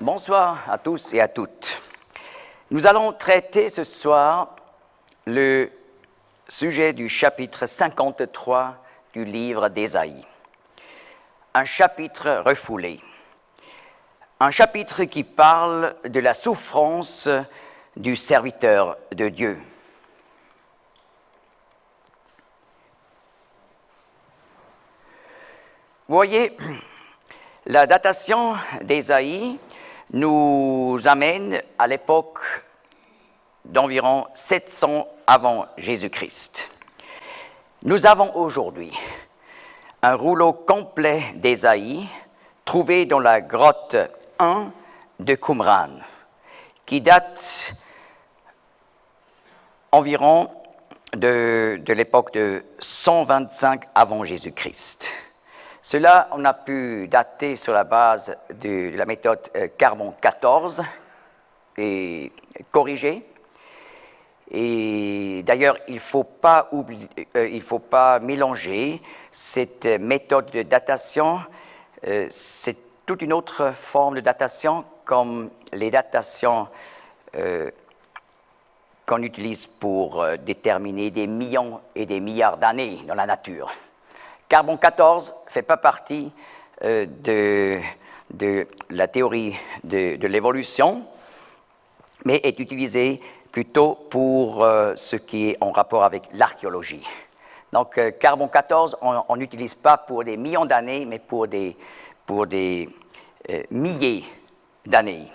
Bonsoir à tous et à toutes. Nous allons traiter ce soir le sujet du chapitre 53 du livre d'Ésaïe. Un chapitre refoulé. Un chapitre qui parle de la souffrance du serviteur de Dieu. Vous voyez, la datation d'Ésaïe nous amène à l'époque d'environ 700 avant Jésus-Christ. Nous avons aujourd'hui un rouleau complet d'Ésaïe trouvé dans la grotte 1 de Qumran, qui date environ de l'époque de 125 avant Jésus-Christ. Cela, on a pu dater sur la base de la méthode carbone 14 et corrigée. Et d'ailleurs, il ne faut pas mélanger cette méthode de datation. C'est toute une autre forme de datation, comme les datations qu'on utilise pour déterminer des millions et des milliards d'années dans la nature. Carbone 14 ne fait pas partie de la théorie de l'évolution, mais est utilisé plutôt pour ce qui est en rapport avec l'archéologie. Donc, carbone 14, on n'utilise pas pour des millions d'années, mais pour des milliers d'années.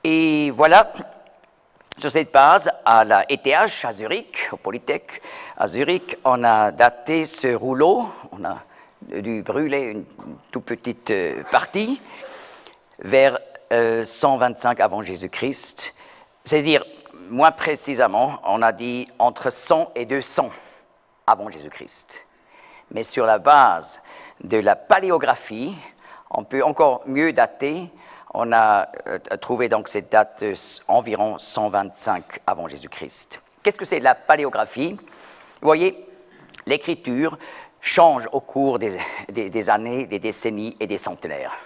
Et voilà, sur cette base, à la ETH, à Zurich, au Polytech, à Zurich, on a daté ce rouleau, on a dû brûler une toute petite partie, vers 125 avant Jésus-Christ, c'est-à-dire, moins précisément, on a dit entre 100 et 200 avant Jésus-Christ. Mais sur la base de la paléographie, on peut encore mieux dater. On a trouvé donc cette date environ 125 avant Jésus-Christ. Qu'est-ce que c'est la paléographie? Vous voyez, l'écriture change au cours des années, des décennies et des centenaires.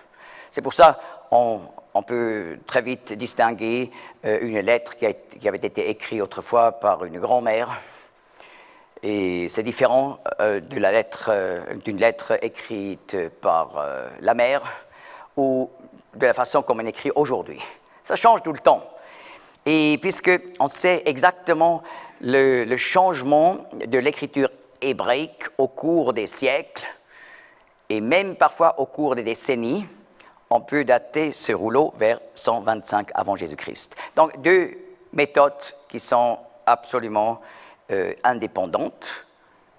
C'est pour ça qu'on peut très vite distinguer une lettre qui avait été écrite autrefois par une grand-mère. Et c'est différent d'une lettre écrite par la mère ou de la façon comme on écrit aujourd'hui. Ça change tout le temps. Et puisqu'on sait exactement le changement de l'écriture hébraïque au cours des siècles, et même parfois au cours des décennies, on peut dater ce rouleau vers 125 avant Jésus-Christ. Donc, deux méthodes qui sont absolument indépendantes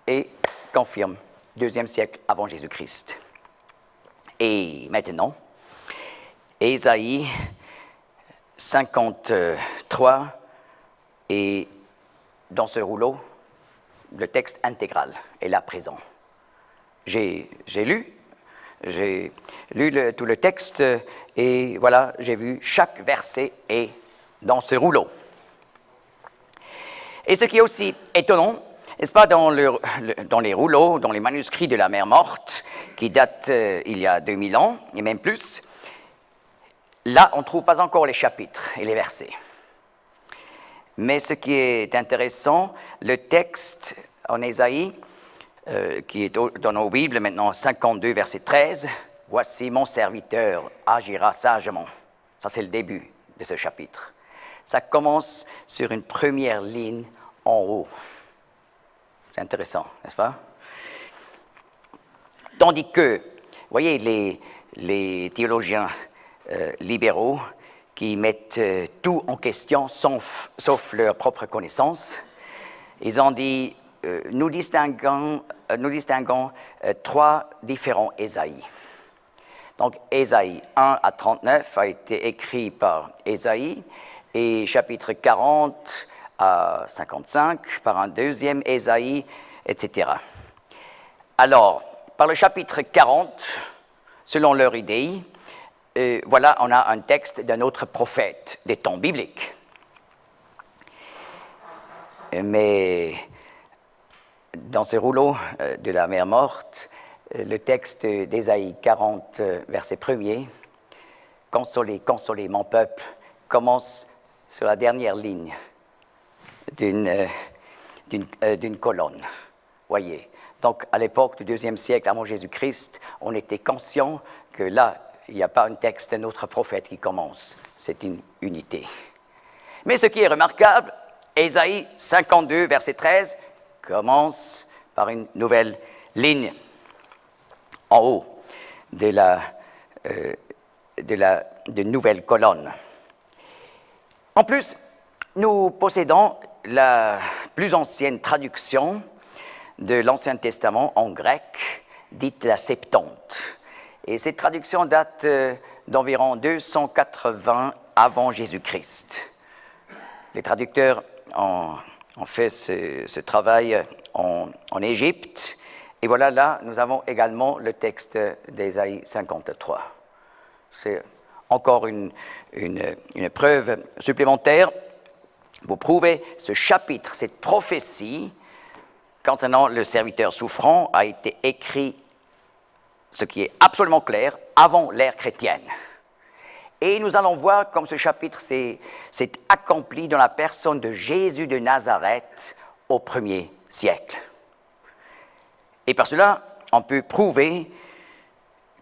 et confirment 2e siècle avant Jésus-Christ. Et maintenant, Ésaïe 53 et dans ce rouleau, le texte intégral est là présent. J'ai lu tout le texte et voilà, j'ai vu chaque verset est dans ce rouleau. Et ce qui est aussi étonnant, n'est-ce pas, dans les rouleaux, dans les manuscrits de la mer morte, qui datent il y a 2000 ans, et même plus, là, on ne trouve pas encore les chapitres et les versets. Mais ce qui est intéressant, le texte en Ésaïe, qui est dans nos Bibles, maintenant 52, verset 13, « Voici mon serviteur agira sagement ». Ça, c'est le début de ce chapitre. Ça commence sur une première ligne en haut. C'est intéressant, n'est-ce pas? Tandis que, vous voyez, les théologiens libéraux qui mettent tout en question, sauf leur propre connaissance, ils ont dit, nous distinguons 3 différents Ésaïe. Donc, Ésaïe 1 à 39 a été écrit par Ésaïe, et chapitre 40 à 55 par un deuxième Ésaïe, etc. Alors, par le chapitre 40, selon leur idée, voilà, on a un texte d'un autre prophète des temps bibliques. Mais dans ce rouleau de la mer morte, le texte d'Ésaïe 40, verset 1er, consolez, consolez mon peuple, commence sur la dernière ligne d'une colonne. Voyez. Donc, à l'époque du IIe siècle avant Jésus-Christ, on était conscient que là, il n'y a pas un texte d'un autre prophète qui commence. C'est une unité. Mais ce qui est remarquable, Ésaïe 52, verset 13, commence par une nouvelle ligne en haut de nouvelle colonne. En plus, nous possédons la plus ancienne traduction de l'Ancien Testament en grec, dite la Septante. Et cette traduction date d'environ 280 avant Jésus-Christ. Les traducteurs ont fait ce travail en Égypte. Et voilà, là, nous avons également le texte d'Ésaïe 53. C'est encore une preuve supplémentaire pour prouver ce chapitre, cette prophétie concernant le serviteur souffrant a été écrit, ce qui est absolument clair, avant l'ère chrétienne. Et nous allons voir comme ce chapitre s'est accompli dans la personne de Jésus de Nazareth au 1er siècle. Et par cela, on peut prouver,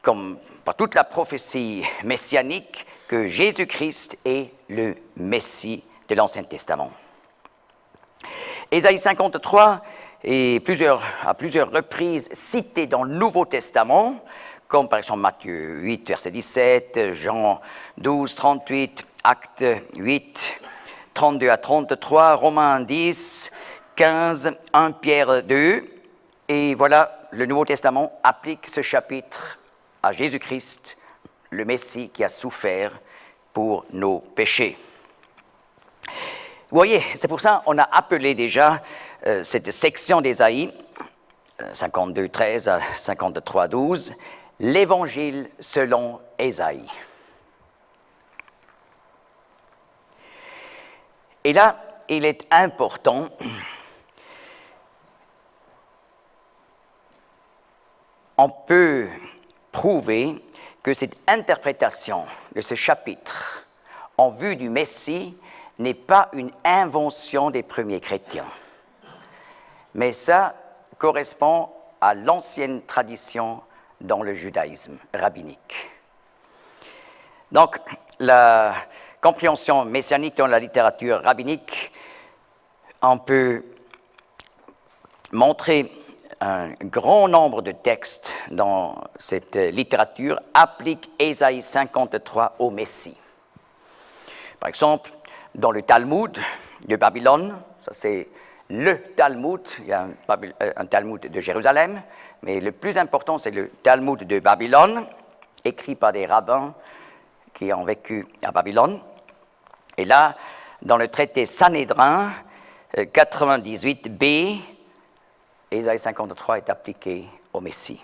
comme par toute la prophétie messianique, que Jésus-Christ est le Messie de l'Ancien Testament. Ésaïe 53 est à plusieurs reprises cité dans le Nouveau Testament, comme par exemple Matthieu 8, verset 17, Jean 12, 38, Actes 8, 32 à 33, Romains 10, 15, 1 Pierre 2. Et voilà, le Nouveau Testament applique ce chapitre à Jésus-Christ, le Messie qui a souffert pour nos péchés. Vous voyez, c'est pour ça qu'on a appelé déjà cette section d'Ésaïe, 52, 13 à 53, 12, l'Évangile selon Ésaïe. Et là, il est important on peut prouver que cette interprétation de ce chapitre en vue du Messie n'est pas une invention des premiers chrétiens, mais ça correspond à l'ancienne tradition dans le judaïsme rabbinique. Donc, la compréhension messianique dans la littérature rabbinique, on peut montrer un grand nombre de textes dans cette littérature appliquent Ésaïe 53 au Messie. Par exemple, dans le Talmud de Babylone, ça c'est le Talmud, il y a un Talmud de Jérusalem, mais le plus important c'est le Talmud de Babylone, écrit par des rabbins qui ont vécu à Babylone. Et là, dans le traité Sanhédrin 98b, Ésaïe 53 est appliqué au Messie.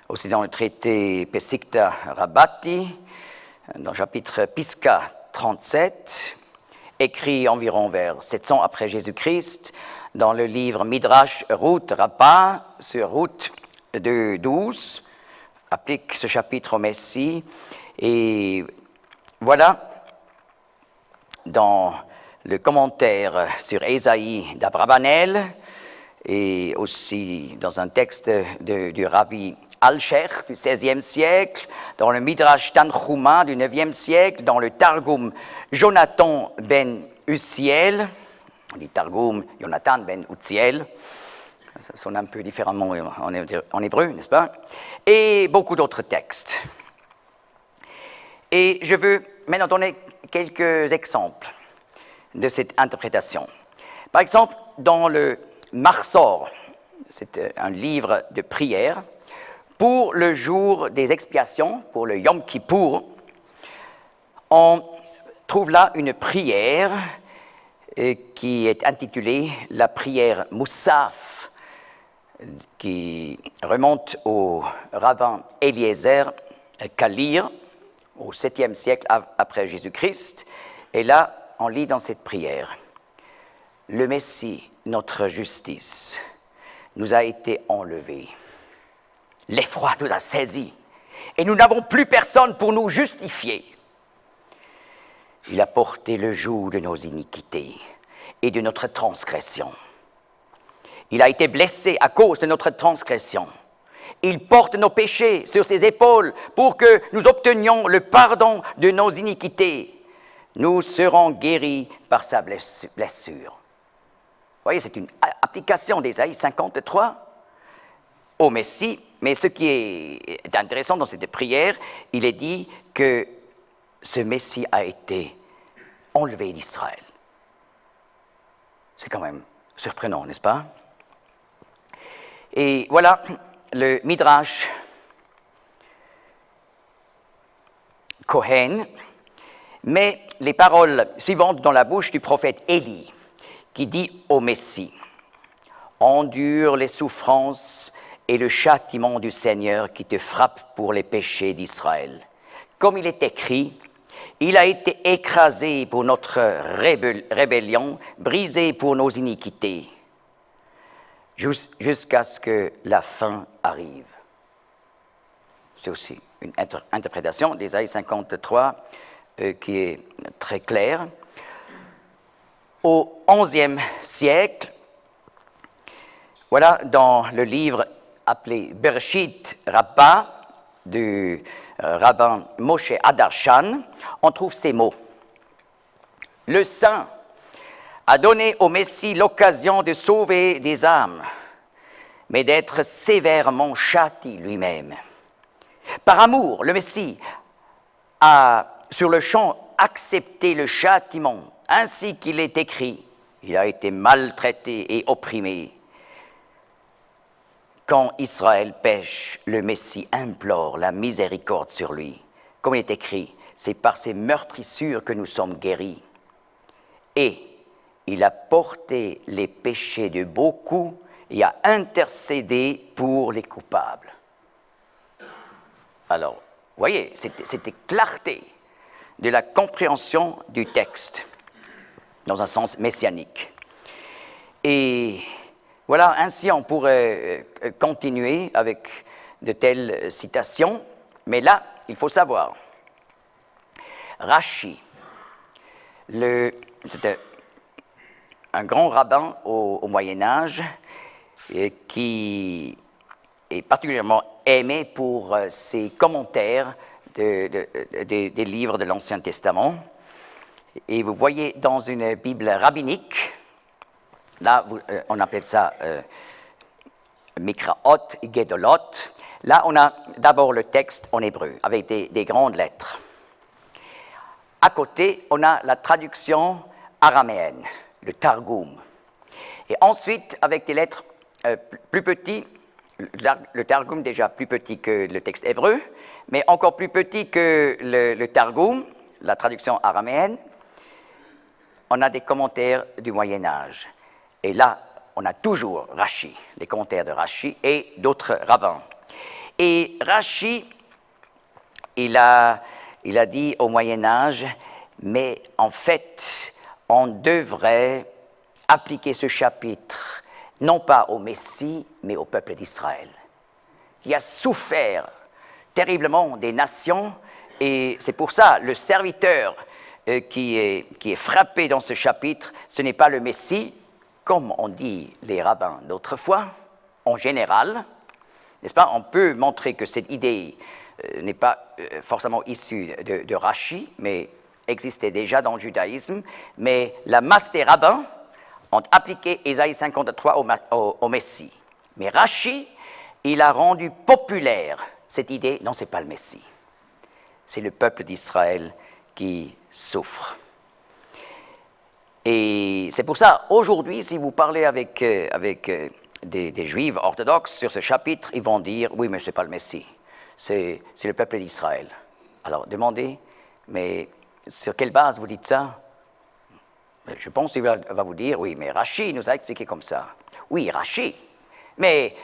Aussi dans le traité Pesikta Rabbati, dans le chapitre Pisca 37, écrit environ vers 700 après Jésus-Christ, dans le livre Midrash Ruth Rabbah, sur Ruth 2.12, applique ce chapitre au Messie. Et voilà, dans le commentaire sur Ésaïe d'Abrabanel, et aussi dans un texte du rabbi Alcher du XVIe siècle, dans le Midrash Tanchuma du IXe siècle, dans le Targum Jonathan ben Uziel, on dit Targum Jonathan ben Uziel, ça sonne un peu différemment en hébreu, n'est-ce pas? Et beaucoup d'autres textes. Et je veux maintenant donner quelques exemples de cette interprétation. Par exemple, dans le Marsor, c'est un livre de prière, pour le jour des expiations, pour le Yom Kippour, on trouve là une prière qui est intitulée la prière Moussaf, qui remonte au rabbin Eliezer Kalir, au 7e siècle après Jésus-Christ. Et là, on lit dans cette prière, « Le Messie, notre justice, nous a été enlevé. L'effroi nous a saisis. et nous n'avons plus personne pour nous justifier. Il a porté le joug de nos iniquités et de notre transgression. Il a été blessé à cause de notre transgression. Il porte nos péchés sur ses épaules pour que nous obtenions le pardon de nos iniquités. Nous serons guéris par sa blessure. Vous voyez, c'est une application d'Ésaïe 53 au Messie. Mais ce qui est intéressant dans cette prière, il est dit que ce Messie a été enlevé d'Israël. C'est quand même surprenant, n'est-ce pas? Et voilà le Midrash Kohen met les paroles suivantes dans la bouche du prophète Élie, qui dit au Messie: « Endure les souffrances et le châtiment du Seigneur qui te frappe pour les péchés d'Israël. Comme il est écrit, il a été écrasé pour notre rébellion, brisé pour nos iniquités, jusqu'à ce que la fin arrive. » C'est aussi une interprétation d'Ésaïe 53 qui est très claire. Au XIe siècle, voilà, dans le livre appelé Bereshit Rabbah du rabbin Moshe Adarshan, on trouve ces mots. « Le Saint a donné au Messie l'occasion de sauver des âmes, mais d'être sévèrement châti lui-même. Par amour, le Messie a sur le champ accepté le châtiment, ainsi qu'il est écrit. Il a été maltraité et opprimé. Quand Israël pêche, le Messie implore la miséricorde sur lui. Comme il est écrit, c'est par ses meurtrissures que nous sommes guéris. Et il a porté les péchés de beaucoup et a intercédé pour les coupables. » Alors, vous voyez, c'était clarté de la compréhension du texte, dans un sens messianique. Et voilà, ainsi on pourrait continuer avec de telles citations, mais là, il faut savoir, Rashi, c'était un grand rabbin au Moyen-Âge qui est particulièrement aimé pour ses commentaires des livres de l'Ancien Testament. Et vous voyez dans une Bible rabbinique, là on appelle ça Mikraot, Gedolot, là on a d'abord le texte en hébreu avec des grandes lettres. À côté, on a la traduction araméenne, le Targum. Et ensuite, avec des lettres plus petites, le Targum déjà plus petit que le texte hébreu, mais encore plus petit que le Targum, la traduction araméenne, on a des commentaires du Moyen-Âge. Et là, on a toujours Rashi, les commentaires de Rashi et d'autres rabbins. Et Rashi, il a dit au Moyen-Âge, mais en fait, on devrait appliquer ce chapitre non pas au Messie, mais au peuple d'Israël, qui a souffert terriblement des nations, et c'est pour ça le serviteur qui est frappé dans ce chapitre, ce n'est pas le Messie, comme on dit les rabbins d'autrefois, en général, n'est-ce pas? On peut montrer que cette idée n'est pas forcément issue de Rashi, mais existait déjà dans le judaïsme, mais la masse des rabbins ont appliqué Ésaïe 53 au Messie. Mais Rashi, il a rendu populaire cette idée, non, ce n'est pas le Messie. C'est le peuple d'Israël qui souffre. Et c'est pour ça, aujourd'hui, si vous parlez avec des Juifs orthodoxes sur ce chapitre, ils vont dire, oui, mais ce n'est pas le Messie, c'est le peuple d'Israël. Alors, demandez, mais sur quelle base vous dites ça? Je pense qu'il va vous dire, oui, mais Rashi nous a expliqué comme ça. Oui, Rashi, mais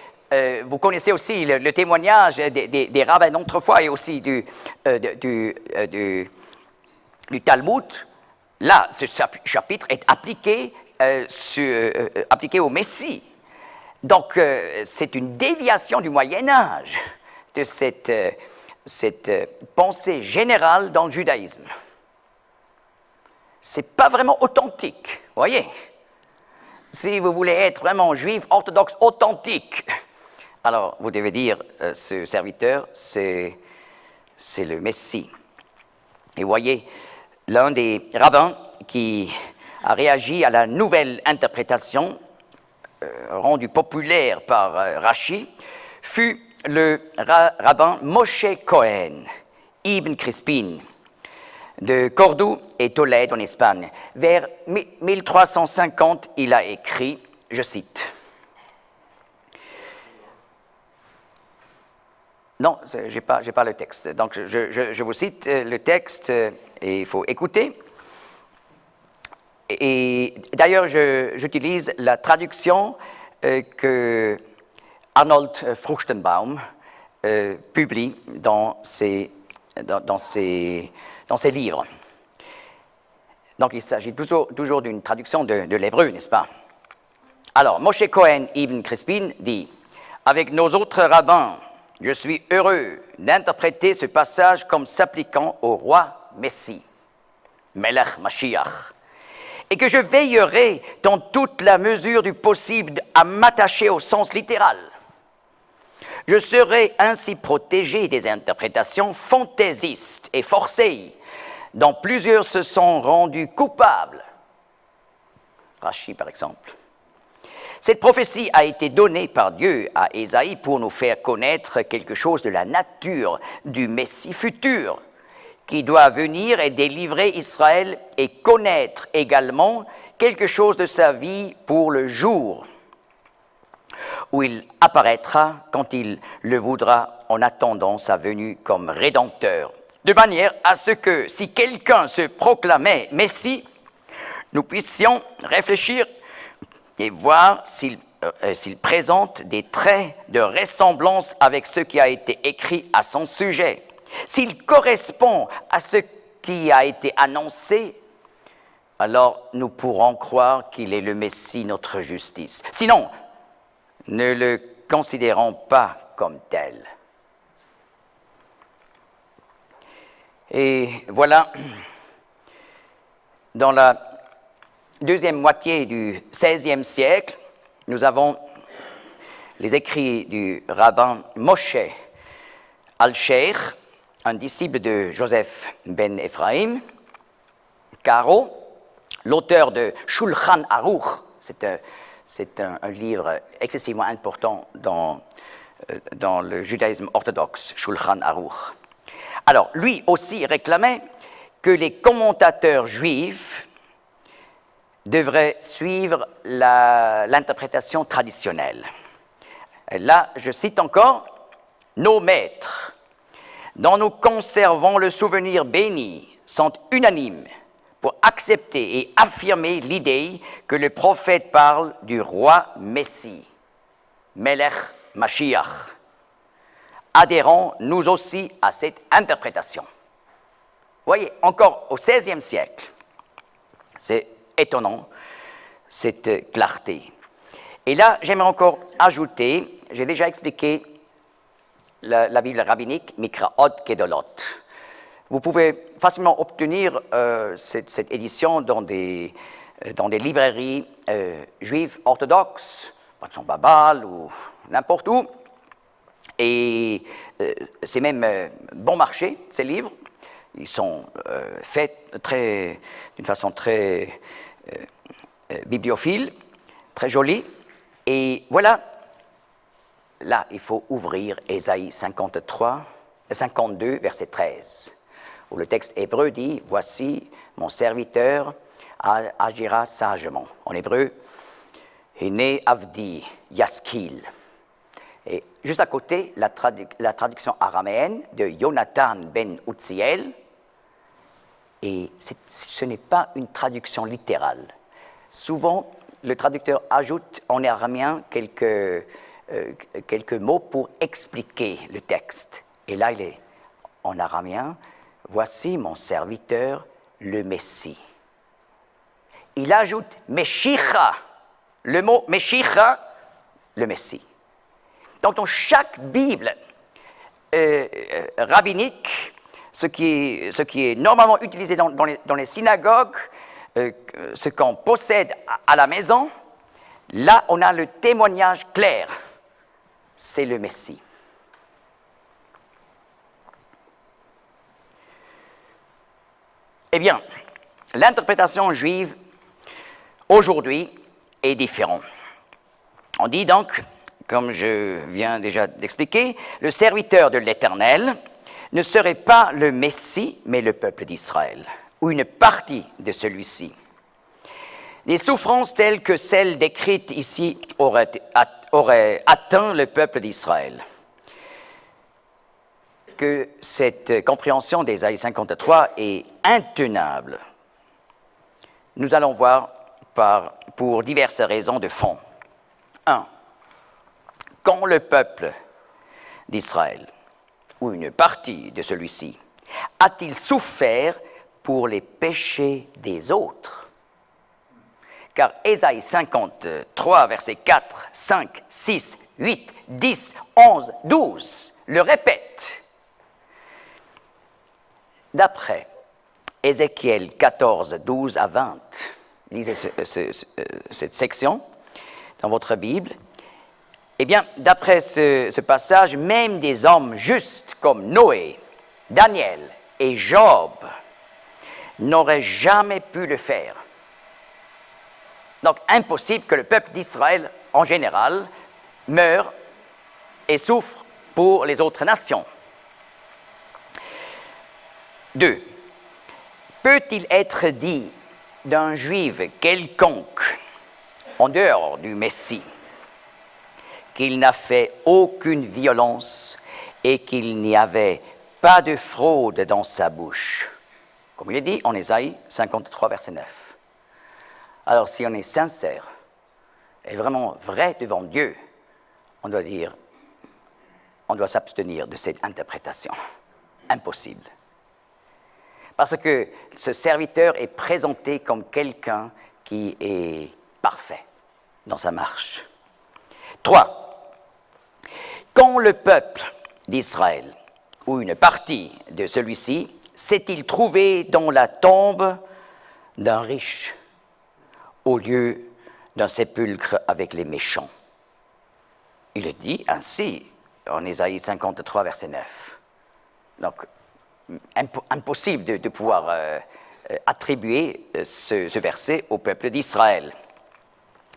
vous connaissez aussi le témoignage des rabbins d'autrefois et aussi du Talmud. Là, ce chapitre est appliqué au Messie. Donc, c'est une déviation du Moyen-Âge de cette cette pensée générale dans le judaïsme. Ce n'est pas vraiment authentique, voyez. Si vous voulez être vraiment juif orthodoxe authentique, alors vous devez dire, ce serviteur, c'est le Messie. Et voyez, l'un des rabbins qui a réagi à la nouvelle interprétation rendue populaire par Rashi fut le rabbin Moshe Cohen, Ibn Crispin, de Cordoue et Tolède en Espagne. Vers 1350, il a écrit, je cite, non, je n'ai pas le texte, donc je vous cite le texte et il faut écouter. Et d'ailleurs, j'utilise la traduction que Arnold Fruchtenbaum publie dans ses livres. Donc, il s'agit toujours d'une traduction de l'hébreu, n'est-ce pas? Alors, Moshe Cohen Ibn Crispin dit « Avec nos autres rabbins, je suis heureux d'interpréter ce passage comme s'appliquant au roi Messie, Melech Mashiach, et que je veillerai dans toute la mesure du possible à m'attacher au sens littéral. Je serai ainsi protégé des interprétations fantaisistes et forcées, dont plusieurs se sont rendus coupables. Rashi, par exemple. Cette prophétie a été donnée par Dieu à Ésaïe pour nous faire connaître quelque chose de la nature du Messie futur, qui doit venir et délivrer Israël et connaître également quelque chose de sa vie pour le jour où il apparaîtra quand il le voudra en attendant sa venue comme Rédempteur, de manière à ce que si quelqu'un se proclamait Messie, nous puissions réfléchir et voir s'il présente des traits de ressemblance avec ce qui a été écrit à son sujet. S'il correspond à ce qui a été annoncé, alors nous pourrons croire qu'il est le Messie, notre justice. Sinon, ne le considérons pas comme tel. Et voilà, dans la deuxième moitié du XVIe siècle, nous avons les écrits du rabbin Moshe Al-Sheikh, un disciple de Joseph ben Ephraim, Caro, l'auteur de Shulchan Aruch, c'est un livre excessivement important dans le judaïsme orthodoxe, Shulchan Aruch. Alors, lui aussi réclamait que les commentateurs juifs devraient suivre l'interprétation traditionnelle. Là, je cite encore, « Nos maîtres, dont nous conservons le souvenir béni, sont unanimes pour accepter et affirmer l'idée que le prophète parle du roi Messie, Melech Mashiach. Adhérons nous aussi à cette interprétation. » Voyez, encore au XVIe siècle, c'est étonnant, cette clarté. Et là, j'aimerais encore ajouter, j'ai déjà expliqué la Bible rabbinique, Mikraot Kedolot. Vous pouvez facilement obtenir cette édition dans des librairies juives orthodoxes, par exemple à Bâle ou n'importe où. Et c'est même bon marché, ces livres. Ils sont faits d'une façon très bibliophile, très jolie. Et voilà, là, il faut ouvrir Ésaïe 52, verset 13, où le texte hébreu dit « Voici, mon serviteur agira sagement ». En hébreu, « Hine avdi yaskil ». Et juste à côté, la traduction araméenne de Jonathan ben Utziel, et ce n'est pas une traduction littérale. Souvent, le traducteur ajoute en araméen quelques mots pour expliquer le texte. Et là, il est en araméen, « Voici mon serviteur, le Messie ». Il ajoute « Meshicha », le mot « Meshicha », le Messie. Donc, dans chaque Bible, rabbinique, ce qui est normalement utilisé dans les synagogues, ce qu'on possède à la maison, là on a le témoignage clair, c'est le Messie. Eh bien, l'interprétation juive aujourd'hui est différente. On dit donc, comme je viens déjà d'expliquer, le serviteur de l'Éternel ne serait pas le Messie, mais le peuple d'Israël, ou une partie de celui-ci. Des souffrances telles que celles décrites ici auraient atteint le peuple d'Israël. Que cette compréhension d'Ésaïe 53 est intenable. Nous allons voir pour diverses raisons de fond. 1. Quand le peuple d'Israël, ou une partie de celui-ci, a-t-il souffert pour les péchés des autres? Car Ésaïe 53, versets 4, 5, 6, 8, 10, 11, 12 le répète. D'après Ézéchiel 14, 12 à 20, lisez cette section dans votre Bible. Eh bien, d'après ce passage, même des hommes justes comme Noé, Daniel et Job n'auraient jamais pu le faire. Donc, impossible que le peuple d'Israël, en général, meure et souffre pour les autres nations. 2. Peut-il être dit d'un juif quelconque, en dehors du Messie, qu'il n'a fait aucune violence et qu'il n'y avait pas de fraude dans sa bouche? Comme il est dit en Ésaïe 53, verset 9. Alors, si on est sincère et vraiment vrai devant Dieu, on doit s'abstenir de cette interprétation. Impossible. Parce que ce serviteur est présenté comme quelqu'un qui est parfait dans sa marche. 3. Quand le peuple d'Israël, ou une partie de celui-ci, s'est-il trouvé dans la tombe d'un riche, au lieu d'un sépulcre avec les méchants? Il est dit ainsi en Ésaïe 53, verset 9. Donc, impossible de pouvoir attribuer ce verset au peuple d'Israël.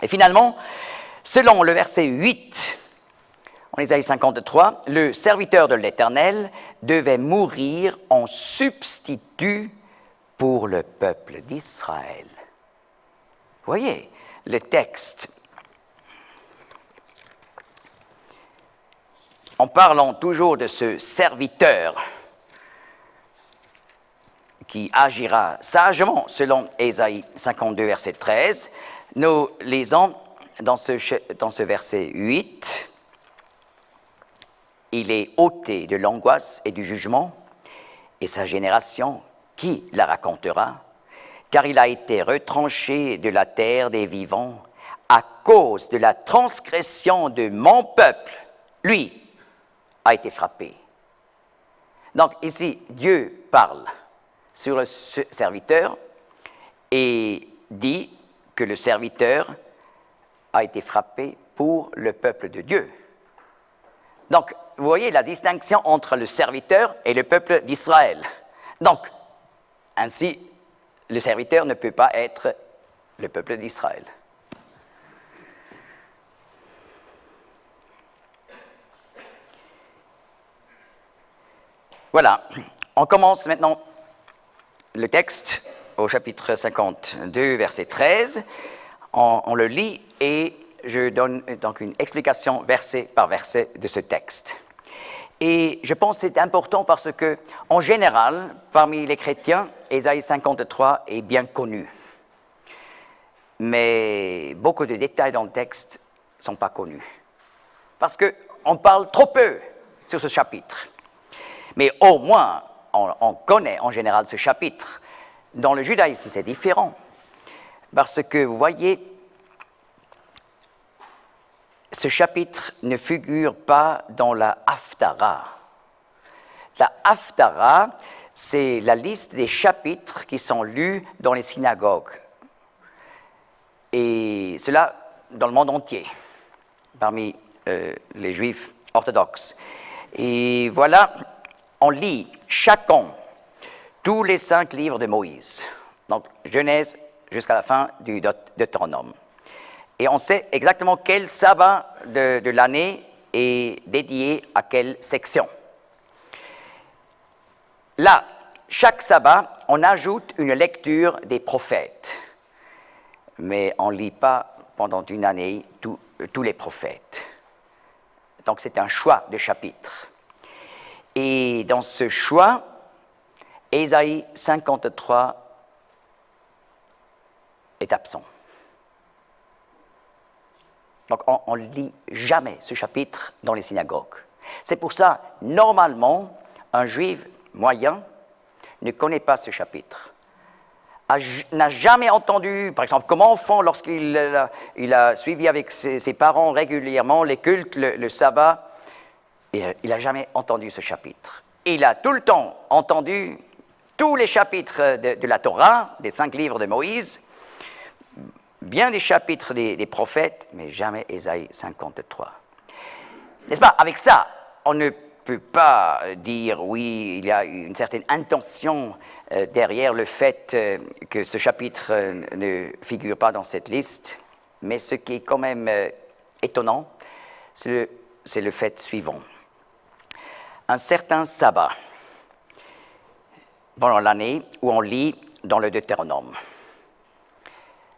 Et finalement, selon le verset 8, en Ésaïe 53, le serviteur de l'Éternel devait mourir en substitut pour le peuple d'Israël. Vous voyez, le texte, en parlant toujours de ce serviteur qui agira sagement selon Ésaïe 52, verset 13, nous lisons dans ce verset 8, « Il est ôté de l'angoisse et du jugement, et sa génération, qui la racontera? Car il a été retranché de la terre des vivants à cause de la transgression de mon peuple. Lui a été frappé. » Donc ici, Dieu parle sur le serviteur et dit que le serviteur a été frappé pour le peuple de Dieu. Donc, vous voyez la distinction entre le serviteur et le peuple d'Israël. Donc, ainsi, le serviteur ne peut pas être le peuple d'Israël. Voilà, on commence maintenant le texte au chapitre 52, verset 13. On le lit et je donne donc une explication verset par verset de ce texte. Et je pense que c'est important parce que, en général, parmi les chrétiens, Ésaïe 53 est bien connu. Mais beaucoup de détails dans le texte ne sont pas connus. Parce qu'on parle trop peu sur ce chapitre. Mais au moins, on connaît en général ce chapitre. Dans le judaïsme, c'est différent. Parce que, vous voyez, ce chapitre ne figure pas dans la Haftarah, La Haftarah, c'est la liste des chapitres qui sont lus dans les synagogues. Et cela dans le monde entier, parmi les juifs orthodoxes. Et voilà, on lit chaque an tous les 5 livres de Moïse, donc Genèse jusqu'à la fin du Deutéronome. Et on sait exactement quel sabbat de l'année est dédié à quelle section. Là, chaque sabbat, on ajoute une lecture des prophètes, mais on ne lit pas pendant une année tous les prophètes. Donc c'est un choix de chapitres. Et dans ce choix, Ésaïe 53 est absent. Donc on ne lit jamais ce chapitre dans les synagogues. C'est pour ça, normalement, un juif moyen ne connaît pas ce chapitre. N'a jamais entendu, par exemple, comme enfant, lorsqu'il a suivi avec ses parents régulièrement les cultes, le sabbat, il n'a jamais entendu ce chapitre. Il a tout le temps entendu tous les chapitres de la Torah, des 5 livres de Moïse, bien des chapitres des prophètes, mais jamais Ésaïe 53. N'est-ce pas? Avec ça, on ne peut pas dire, oui, il y a une certaine intention derrière le fait que ce chapitre ne figure pas dans cette liste, mais ce qui est quand même étonnant, c'est le fait suivant. Un certain sabbat, pendant l'année, où on lit dans le Deutéronome.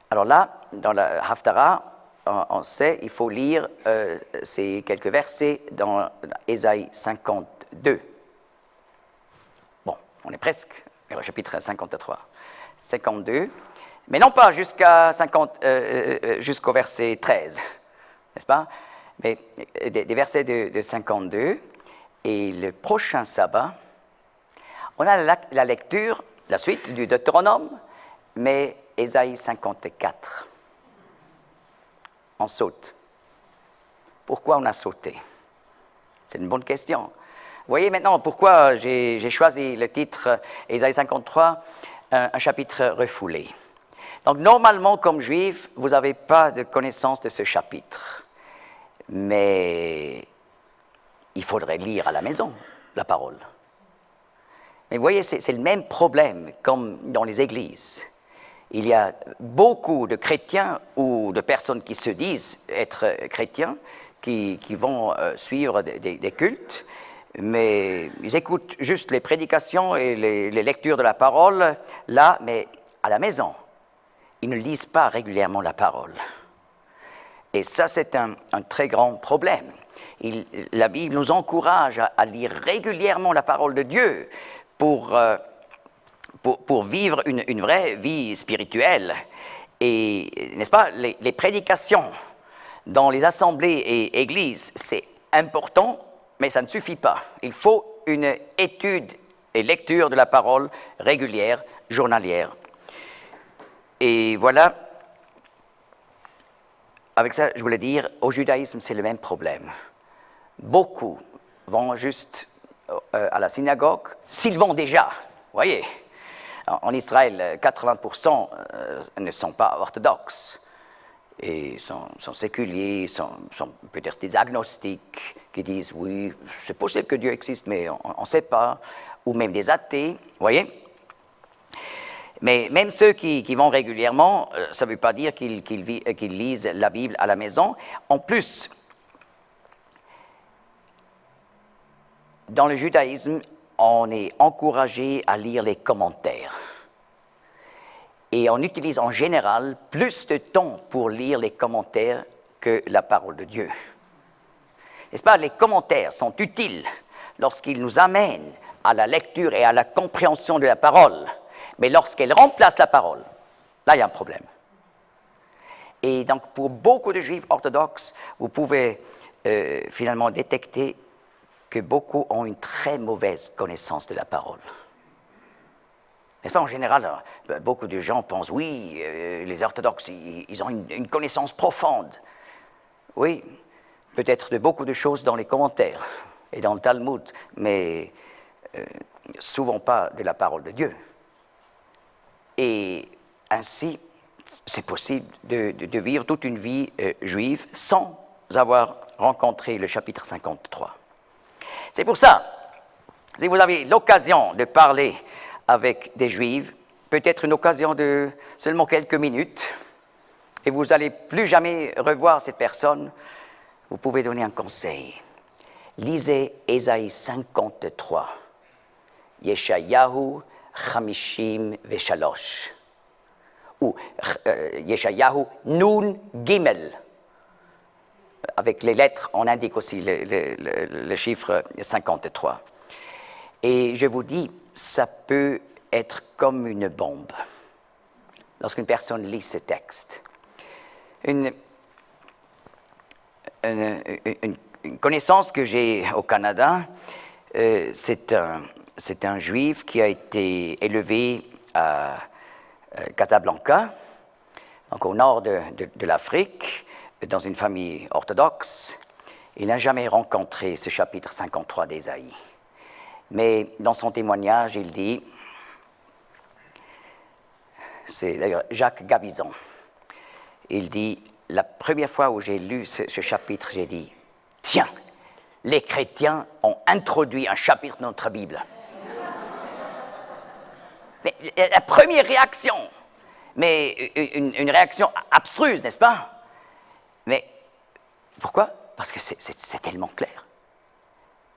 Alors là, dans la Haftarah, on sait, il faut lire ces quelques versets dans Ésaïe 52. Bon, on est presque au chapitre 53. 52, mais non pas jusqu'au verset 13, n'est-ce pas? Mais des versets de 52. Et le prochain sabbat, on a la lecture, la suite du Deutéronome, mais Ésaïe 54. On saute. Pourquoi on a sauté? C'est une bonne question. Vous voyez maintenant pourquoi j'ai choisi le titre Ésaïe 53, un chapitre refoulé. Donc normalement, comme juif, vous n'avez pas de connaissance de ce chapitre. Mais il faudrait lire à la maison la parole. Mais vous voyez, c'est le même problème comme dans les églises. Il y a beaucoup de chrétiens ou de personnes qui se disent être chrétiens, qui vont suivre des cultes, mais ils écoutent juste les prédications et les lectures de la parole, là, mais à la maison. Ils ne lisent pas régulièrement la parole. Et ça, c'est un très grand problème. La Bible nous encourage à lire régulièrement la parole de Dieu pour vivre une vraie vie spirituelle. Et, n'est-ce pas, les prédications dans les assemblées et églises, c'est important, mais ça ne suffit pas. Il faut une étude et lecture de la parole régulière, journalière. Et voilà, avec ça, je voulais dire, au judaïsme, c'est le même problème. Beaucoup vont juste à la synagogue, s'ils vont déjà, vous voyez. En Israël, 80% ne sont pas orthodoxes et sont séculiers, sont peut-être des agnostiques qui disent oui, c'est possible que Dieu existe, mais on ne sait pas, ou même des athées, vous voyez. Mais même ceux qui vont régulièrement, ça ne veut pas dire qu'ils lisent la Bible à la maison. En plus, dans le judaïsme, on est encouragé à lire les commentaires. Et on utilise en général plus de temps pour lire les commentaires que la parole de Dieu. N'est-ce pas? Les commentaires sont utiles lorsqu'ils nous amènent à la lecture et à la compréhension de la parole. Mais lorsqu'elle remplace la parole, là, il y a un problème. Et donc, pour beaucoup de juifs orthodoxes, vous pouvez finalement détecter que beaucoup ont une très mauvaise connaissance de la parole. N'est-ce pas? En général, beaucoup de gens pensent, oui, les orthodoxes, ils ont une connaissance profonde. Oui, peut-être de beaucoup de choses dans les commentaires et dans le Talmud, mais souvent pas de la parole de Dieu. Et ainsi, c'est possible de vivre toute une vie juive sans avoir rencontré le chapitre 53. C'est pour ça, si vous avez l'occasion de parler avec des Juifs, peut-être une occasion de seulement quelques minutes, et vous n'allez plus jamais revoir cette personne, vous pouvez donner un conseil. Lisez Ésaïe 53, Yeshayahu Chamishim Veshalosh, ou Yeshayahu Nun Gimel. Avec les lettres, on indique aussi le chiffre 53. Et je vous dis, ça peut être comme une bombe lorsqu'une personne lit ce texte. Une connaissance que j'ai au Canada, c'est un juif qui a été élevé à Casablanca, donc au nord de l'Afrique, dans une famille orthodoxe. Il n'a jamais rencontré ce chapitre 53 d'Ésaïe. Mais dans son témoignage, il dit, c'est d'ailleurs Jacques Gabizon, il dit, la première fois où j'ai lu ce chapitre, j'ai dit, tiens, les chrétiens ont introduit un chapitre dans notre Bible. Mais la première réaction, mais une réaction abstruse, n'est-ce pas? Mais pourquoi? Parce que c'est tellement clair.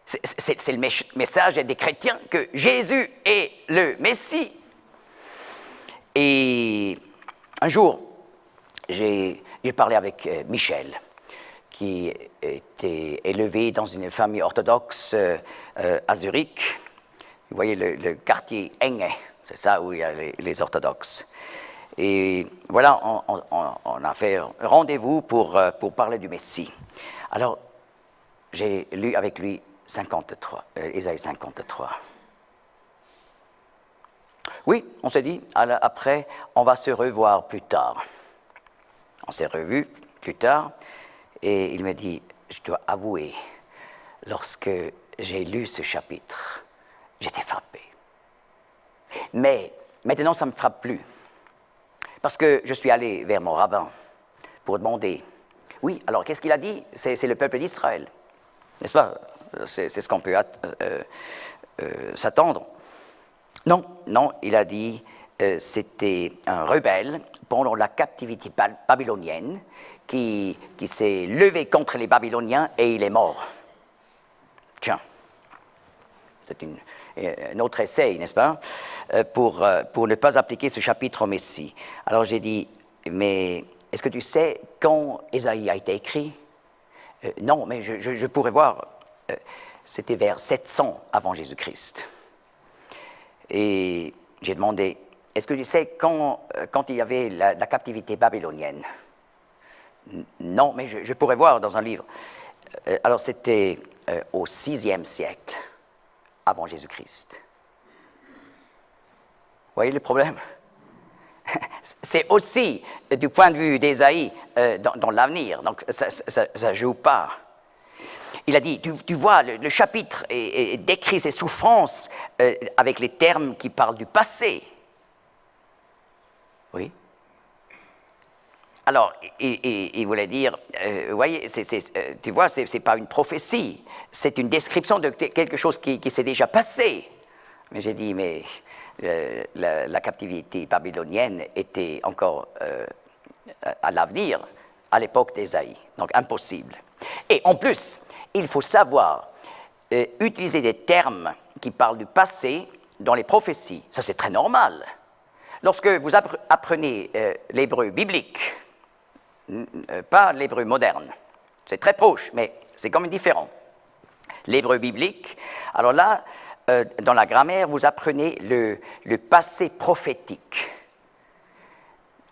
C'est le message des chrétiens que Jésus est le Messie. Et un jour, j'ai parlé avec Michel, qui était élevé dans une famille orthodoxe à Zurich. Vous voyez le quartier Enge, c'est ça où il y a les orthodoxes. Et voilà, on a fait un rendez-vous pour parler du Messie. Alors, j'ai lu avec lui Ésaïe 53. Oui, on s'est dit, après, on va se revoir plus tard. On s'est revus plus tard, et il me dit, je dois avouer, lorsque j'ai lu ce chapitre, j'étais frappé. Mais maintenant, ça ne me frappe plus. Parce que je suis allé vers mon rabbin pour demander, oui, alors qu'est-ce qu'il a dit? C'est le peuple d'Israël, n'est-ce pas? C'est ce qu'on peut s'attendre. Non, il a dit, c'était un rebelle pendant la captivité babylonienne qui s'est levé contre les Babyloniens et il est mort. Tiens, c'est un autre essai, n'est-ce pas, pour ne pas appliquer ce chapitre au Messie. Alors j'ai dit, mais est-ce que tu sais quand Ésaïe a été écrit? Non, mais je pourrais voir. C'était vers 700 avant Jésus-Christ. Et j'ai demandé, est-ce que tu sais quand il y avait la captivité babylonienne? Non, mais je pourrais voir dans un livre. Alors c'était au VIe siècle avant Jésus-Christ. Vous voyez le problème? C'est aussi, du point de vue d'Ésaïe, dans l'avenir, donc ça ne joue pas. Il a dit, tu vois, le chapitre décrit ses souffrances avec les termes qui parlent du passé. Oui. Alors, il voulait dire, vous voyez, tu vois, ce n'est pas une prophétie, c'est une description de quelque chose qui s'est déjà passé. Mais j'ai dit, mais la captivité babylonienne était encore à l'avenir, à l'époque d'Ésaïe, donc impossible. Et en plus, il faut savoir utiliser des termes qui parlent du passé dans les prophéties. Ça, c'est très normal. Lorsque vous apprenez l'hébreu biblique, pas l'hébreu moderne, c'est très proche, mais c'est quand même différent. L'hébreu biblique, alors là, dans la grammaire, vous apprenez le passé prophétique.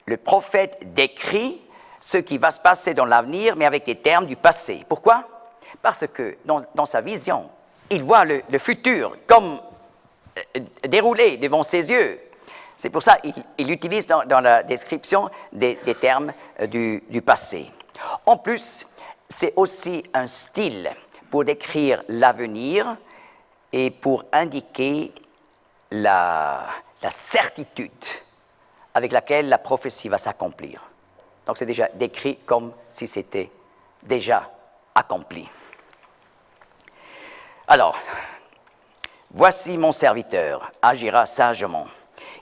Le prophète décrit ce qui va se passer dans l'avenir, mais avec des termes du passé. Pourquoi? Parce que dans sa vision, il voit le futur comme déroulé devant ses yeux. C'est pour ça qu'il utilise dans la description des termes du passé. En plus, c'est aussi un style pour décrire l'avenir et pour indiquer la certitude avec laquelle la prophétie va s'accomplir. Donc c'est déjà décrit comme si c'était déjà accompli. Alors, voici mon serviteur, agira sagement.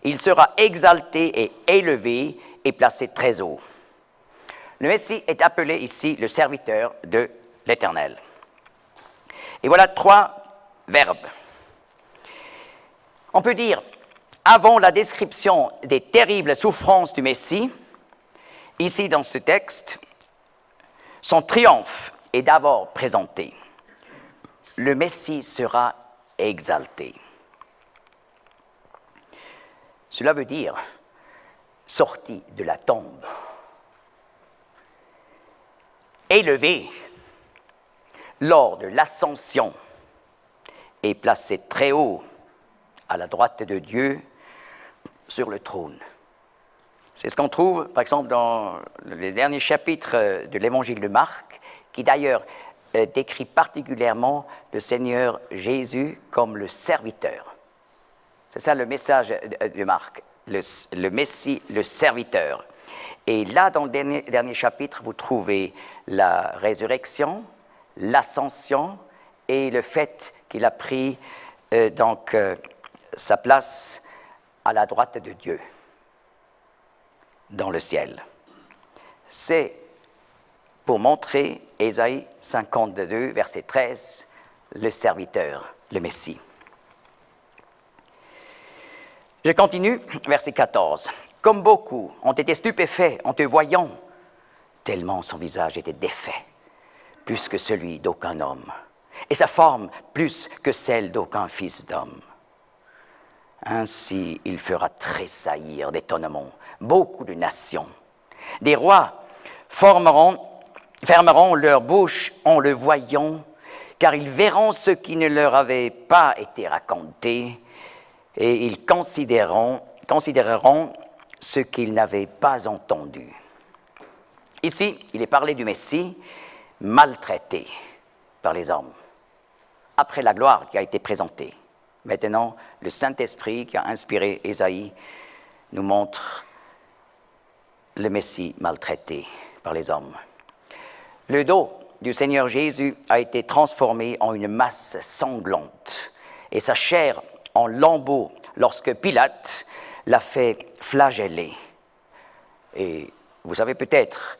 Il sera exalté et élevé et placé très haut. Le Messie est appelé ici le serviteur de l'Éternel. Et voilà 3 verbes. On peut dire, avant la description des terribles souffrances du Messie, ici dans ce texte, son triomphe est d'abord présenté. Le Messie sera exalté. Cela veut dire sorti de la tombe, élevé lors de l'ascension et placé très haut à la droite de Dieu sur le trône. C'est ce qu'on trouve, par exemple, dans les derniers chapitres de l'Évangile de Marc, qui d'ailleurs décrit particulièrement le Seigneur Jésus comme le serviteur. C'est ça le message de Marc, le Messie, le serviteur. Et là, dans le dernier chapitre, vous trouvez la résurrection, l'ascension et le fait qu'il a pris sa place à la droite de Dieu, dans le ciel. C'est pour montrer, Ésaïe 52, verset 13, le serviteur, le Messie. Je continue, verset 14. Comme beaucoup ont été stupéfaits en te voyant, tellement son visage était défait, plus que celui d'aucun homme, et sa forme plus que celle d'aucun fils d'homme. Ainsi, il fera tressaillir d'étonnement beaucoup de nations. Des rois fermeront leur bouche en le voyant, car ils verront ce qui ne leur avait pas été raconté, et ils considéreront ce qu'ils n'avaient pas entendu. Ici, il est parlé du Messie maltraité par les hommes, après la gloire qui a été présentée. Maintenant, le Saint-Esprit qui a inspiré Ésaïe nous montre le Messie maltraité par les hommes. Le dos du Seigneur Jésus a été transformé en une masse sanglante et sa chair en lambeaux lorsque Pilate l'a fait flageller. Et vous savez peut-être,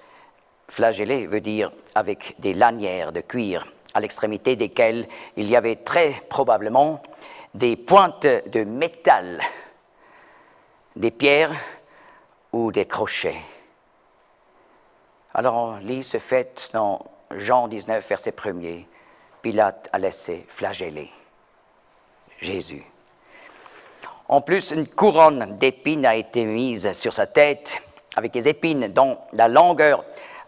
flageller veut dire avec des lanières de cuir à l'extrémité desquelles il y avait très probablement des pointes de métal, des pierres ou des crochets. Alors on lit ce fait dans Jean 19, verset 1er. Pilate a laissé flageller Jésus. En plus, une couronne d'épines a été mise sur sa tête, avec des épines dont la longueur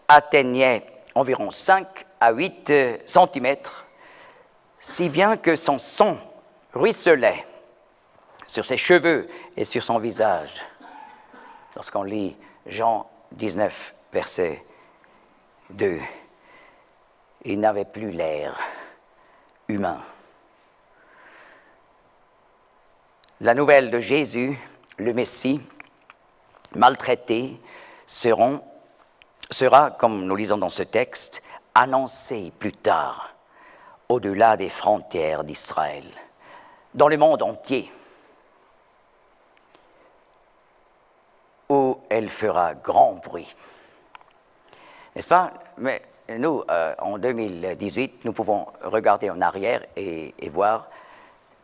atteignait environ 5 à 8 centimètres, si bien que son sang ruisselait sur ses cheveux et sur son visage. Lorsqu'on lit Jean 19, verset 2, il n'avait plus l'air humain. La nouvelle de Jésus, le Messie, maltraité, sera, comme nous lisons dans ce texte, annoncée plus tard, au-delà des frontières d'Israël, dans le monde entier, où elle fera grand bruit. N'est-ce pas? Mais nous, en 2018, nous pouvons regarder en arrière et voir,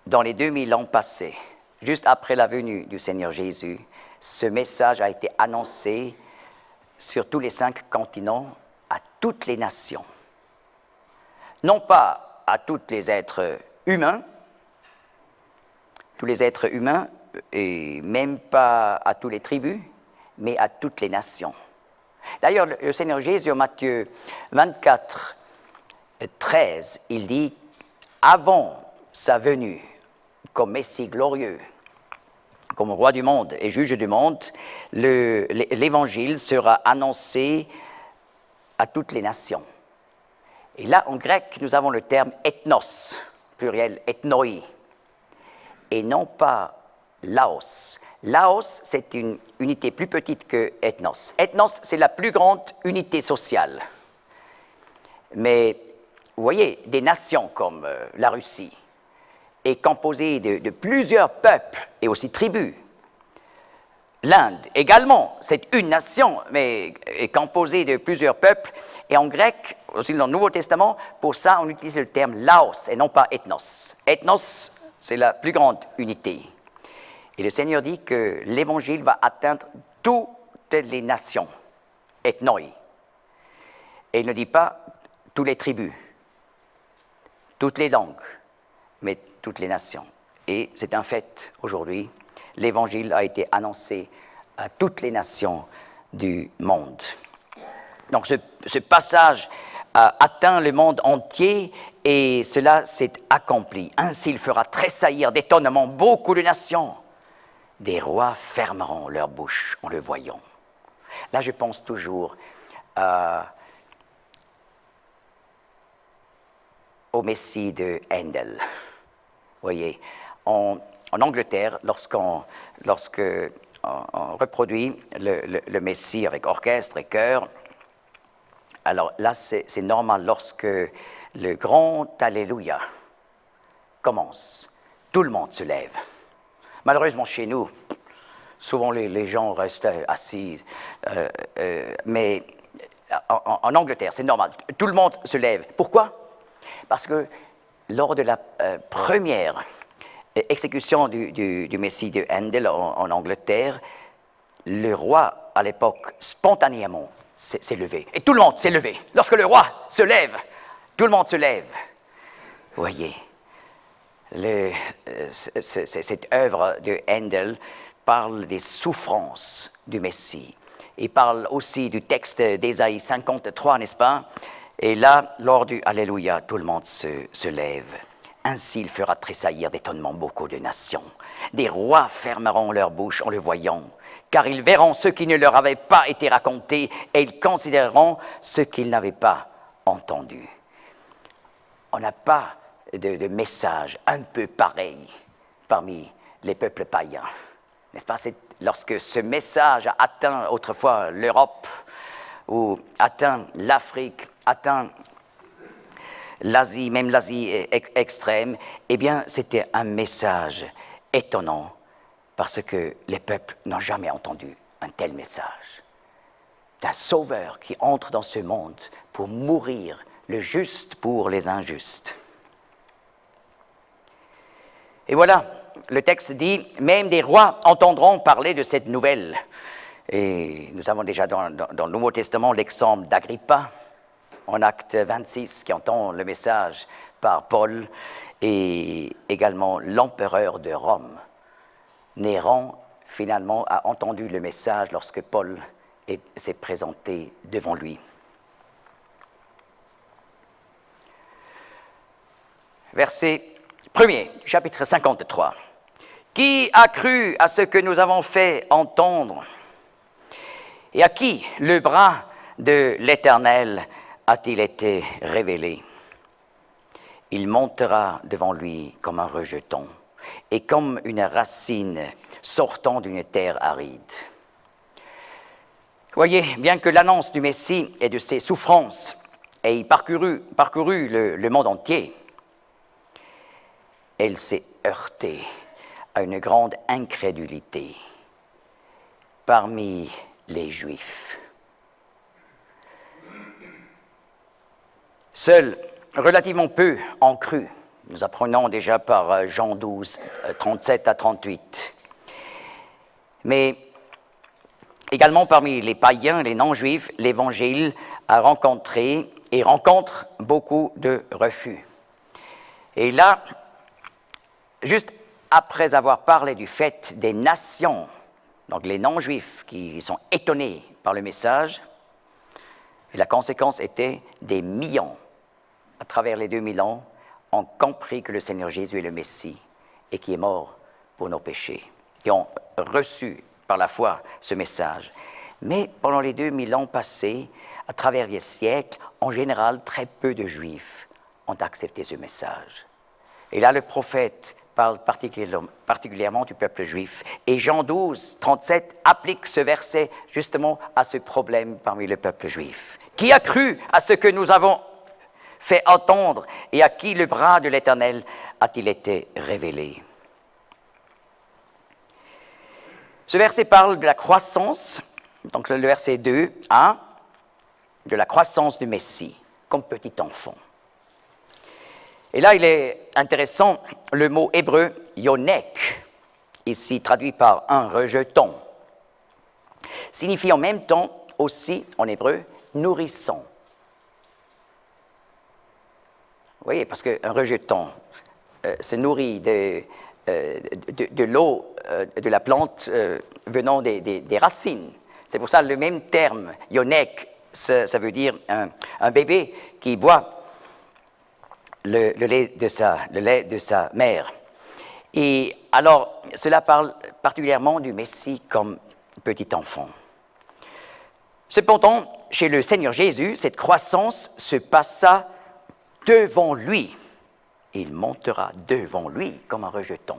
dans les 2000 ans passés, juste après la venue du Seigneur Jésus, ce message a été annoncé sur tous les 5 continents, à toutes les nations. Non pas à tous les êtres humains, et même pas à toutes les tribus, mais à toutes les nations. D'ailleurs, le Seigneur Jésus, en Matthieu 24, 13, il dit, avant sa venue, comme Messie glorieux, comme roi du monde et juge du monde, l'évangile sera annoncé à toutes les nations. Et là, en grec, nous avons le terme ethnos pluriel ethnoi, et non pas laos. Laos, c'est une unité plus petite que ethnos. Ethnos, c'est la plus grande unité sociale. Mais, vous voyez, des nations comme la Russie est composée de plusieurs peuples et aussi tribus. L'Inde également, c'est une nation, mais est composée de plusieurs peuples. Et en grec, aussi dans le Nouveau Testament, pour ça, on utilise le terme laos et non pas ethnos. Ethnos, c'est la plus grande unité. Et le Seigneur dit que l'Évangile va atteindre toutes les nations, ethnoi. Et il ne dit pas toutes les tribus, toutes les langues, mais toutes les nations. Et c'est un fait aujourd'hui. L'Évangile a été annoncé à toutes les nations du monde. Donc ce passage a atteint le monde entier et cela s'est accompli. Ainsi il fera tressaillir d'étonnement beaucoup de nations. Des rois fermeront leur bouche en le voyant. Là, je pense toujours au Messie de Handel. Vous voyez, en Angleterre, lorsqu'on reproduit le Messie avec orchestre et chœur, alors là, c'est normal lorsque le grand Alléluia commence, tout le monde se lève. Malheureusement, chez nous, souvent les gens restent assis, mais en Angleterre, c'est normal, tout le monde se lève. Pourquoi? Parce que lors de la première exécution du Messie de Handel en Angleterre, le roi, à l'époque, spontanément, s'est levé. Et tout le monde s'est levé. Lorsque le roi se lève, tout le monde se lève. Vous voyez, cette œuvre de Handel parle des souffrances du Messie. Il parle aussi du texte d'Ésaïe 53, n'est-ce pas? Et là, lors du Alléluia, tout le monde se lève. Ainsi, il fera tressaillir d'étonnement beaucoup de nations. Des rois fermeront leur bouche en le voyant, car ils verront ce qui ne leur avait pas été raconté et ils considéreront ce qu'ils n'avaient pas entendu. On n'a pas de message un peu pareil parmi les peuples païens. N'est-ce pas? C'est lorsque ce message a atteint autrefois l'Europe, ou atteint l'Afrique, atteint l'Asie, même l'Asie extrême, eh bien, c'était un message étonnant parce que les peuples n'ont jamais entendu un tel message. D'un sauveur qui entre dans ce monde pour mourir, le juste pour les injustes. Et voilà, le texte dit, même des rois entendront parler de cette nouvelle. Et nous avons déjà dans le Nouveau Testament l'exemple d'Agrippa, en acte 26, qui entend le message par Paul, et également l'empereur de Rome. Néron, finalement, a entendu le message lorsque Paul s'est présenté devant lui. Verset 1er, chapitre 53. Qui a cru à ce que nous avons fait entendre? Et à qui le bras de l'Éternel a-t-il été révélé? Il montera devant lui comme un rejeton et comme une racine sortant d'une terre aride. Voyez, bien que l'annonce du Messie et de ses souffrances ait parcouru le monde entier, elle s'est heurtée à une grande incrédulité parmi les Juifs. Seuls relativement peu en cru. Nous apprenons déjà par Jean 12, 37 à 38. Mais également parmi les païens, les non-juifs, l'Évangile a rencontré et rencontre beaucoup de refus. Et là, juste après avoir parlé du fait des nations, donc les non-juifs qui sont étonnés par le message, et la conséquence était des millions, à travers les 2000 ans, ont compris que le Seigneur Jésus est le Messie et qui est mort pour nos péchés, qui ont reçu par la foi ce message. Mais pendant les 2000 ans passés, à travers les siècles, en général, très peu de Juifs ont accepté ce message. Et là, le prophète parle particulièrement du peuple juif. Et Jean 12, 37 applique ce verset justement à ce problème parmi le peuple juif. Qui a cru à ce que nous avons fait entendre et à qui le bras de l'Éternel a-t-il été révélé? Ce verset parle de la croissance, donc le verset 2, 1, de la croissance du Messie comme petit enfant. Et là, il est intéressant, le mot hébreu « yonek », ici traduit par « un rejeton », signifie en même temps aussi, en hébreu, « nourrissant ». Vous voyez, parce qu'un rejeton se nourrit de l'eau de la plante venant des racines. C'est pour ça le même terme, « yonek », ça veut dire un bébé qui boit le lait de sa mère. Et alors, cela parle particulièrement du Messie comme petit enfant. Cependant, chez le Seigneur Jésus, cette croissance se passa devant lui. Il montera devant lui comme un rejeton.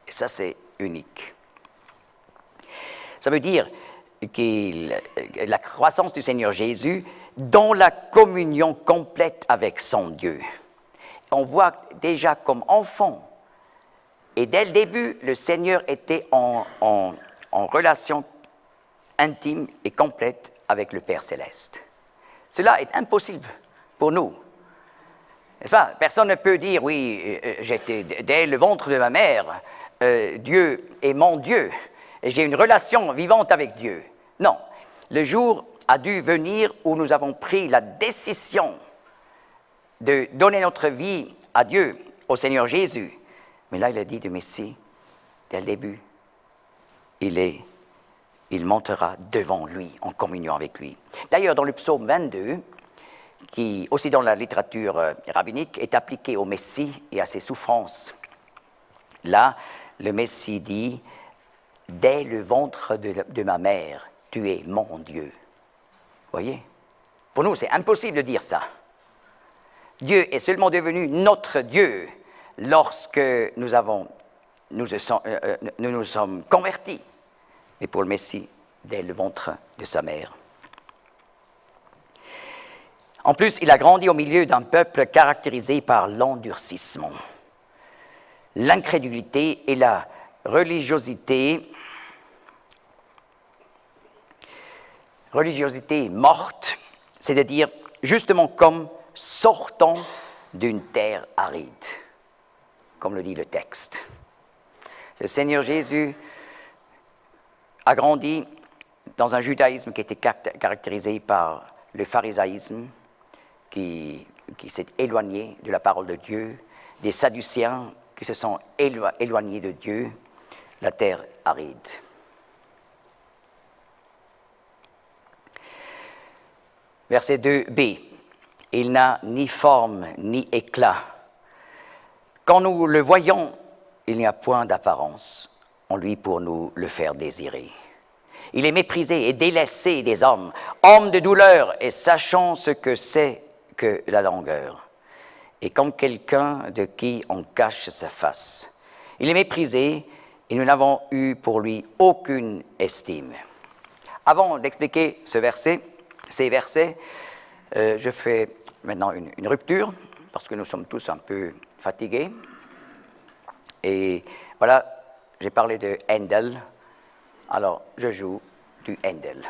Et ça, c'est unique. Ça veut dire que la croissance du Seigneur Jésus dans la communion complète avec son Dieu. On voit déjà comme enfant, et dès le début, le Seigneur était en relation intime et complète avec le Père Céleste. Cela est impossible pour nous. N'est-ce pas? Personne ne peut dire, oui, j'étais dès le ventre de ma mère, Dieu est mon Dieu, et j'ai une relation vivante avec Dieu. Non, le jour a dû venir où nous avons pris la décision de donner notre vie à Dieu, au Seigneur Jésus. Mais là, il a dit du Messie, dès le début, il montera devant lui, en communion avec lui. D'ailleurs, dans le psaume 22, qui, aussi dans la littérature rabbinique, est appliqué au Messie et à ses souffrances. Là, le Messie dit, « Dès le ventre de ma mère, tu es mon Dieu. » Vous voyez? Pour nous, c'est impossible de dire ça. Dieu est seulement devenu notre Dieu lorsque nous nous sommes convertis. Mais pour le Messie, dès le ventre de sa mère. En plus, il a grandi au milieu d'un peuple caractérisé par l'endurcissement, l'incrédulité et la religiosité morte, c'est-à-dire justement comme sortant d'une terre aride, comme le dit le texte. Le Seigneur Jésus a grandi dans un judaïsme qui était caractérisé par le pharisaïsme, qui s'est éloigné de la parole de Dieu, des Sadducéens qui se sont éloignés de Dieu, la terre aride. Verset 2b. Il n'a ni forme ni éclat. Quand nous le voyons, il n'y a point d'apparence en lui pour nous le faire désirer. Il est méprisé et délaissé des hommes, homme de douleur et sachant ce que c'est que la langueur, et comme quelqu'un de qui on cache sa face. Il est méprisé et nous n'avons eu pour lui aucune estime. Avant d'expliquer ces versets, je fais maintenant une rupture, parce que nous sommes tous un peu fatigués. Et voilà, j'ai parlé de Handel, alors je joue du Handel.